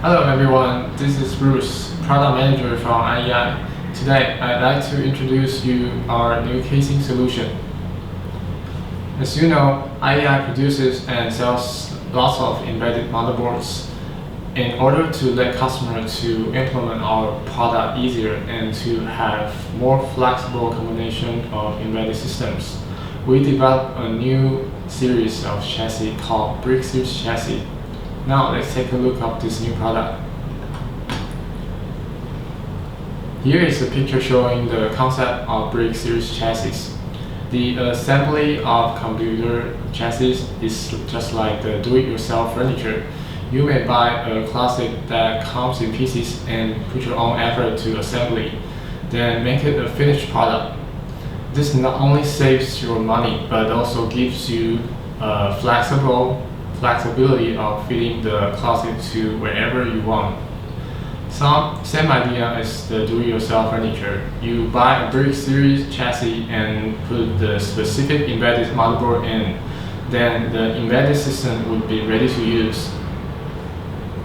Hello everyone, this is Bruce, Product Manager from IEI. Today, I'd like to introduce you our new casing solution. As you know, IEI produces and sells lots of embedded motherboards. In order to let customers to implement our product easier and to have more flexible combination of embedded systems, we developed a new series of chassis called BRICK series chassis. Now let's take a look at this new product. Here is a picture showing the concept of BRICK series chassis. The assembly of computer chassis is just like the do-it-yourself furniture. You may buy a classic that comes in pieces and put your own effort to assembly, then make it a finished product. This not only saves your money, but also gives you flexibility of fitting the closet to wherever you want. Same idea as the do-it-yourself furniture. You buy a BRICK series chassis and put the specific embedded motherboard in, then the embedded system would be ready to use.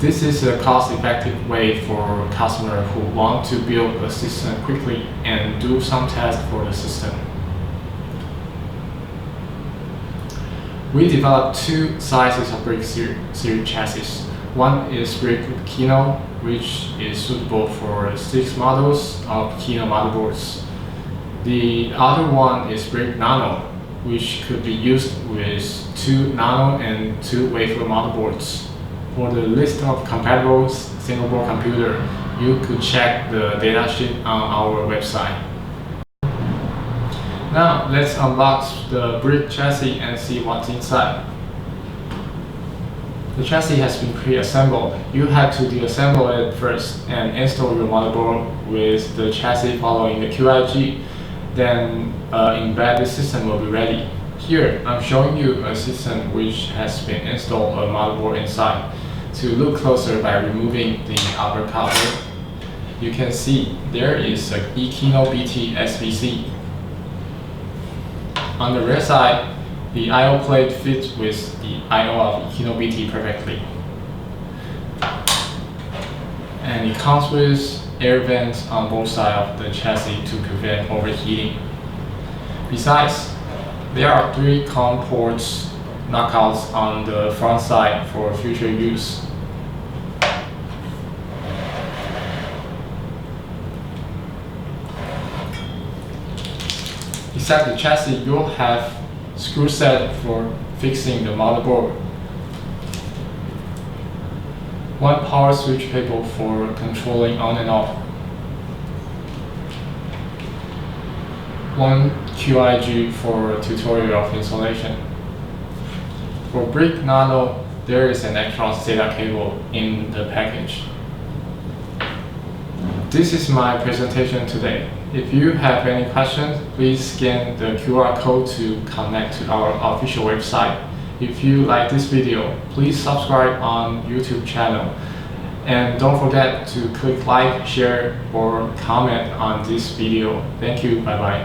This is a cost-effective way for customers who want to build a system quickly and do some tests for the system. We developed two sizes of BRICK series chassis. One is BRICK-KINO, which is suitable for 6 models of KINO motherboards. The other one is BRICK-NANO, which could be used with 2 nano and 2 wafer motherboards. For the list of compatible single-board computer, you could check the datasheet on our website. Now let's unbox the BRICK chassis and see what's inside. The chassis has been pre-assembled. You have to deassemble it first and install your motherboard with the chassis following the QIG. Then embedded system will be ready. Here, I'm showing you a system which has been installed a motherboard inside. To look closer by removing the upper cover, you can see there is a BRICK-KINO BT SBC. On the rear side, the I/O plate fits with the I/O of BRICK-KINO BT perfectly. And it comes with air vents on both sides of the chassis to prevent overheating. Besides, there are 3 COM ports knockouts on the front side for future use. Beside the chassis, you'll have screw set for fixing the motherboard, 1 power switch cable for controlling on and off, 1 QIG for tutorial of installation. For BRICK-NANO, there is an extra SATA cable in the package. This is my presentation today. If you have any questions, please scan the QR code to connect to our official website. If you like this video, please subscribe on YouTube channel. And don't forget to click like, share, or comment on this video. Thank you, bye bye.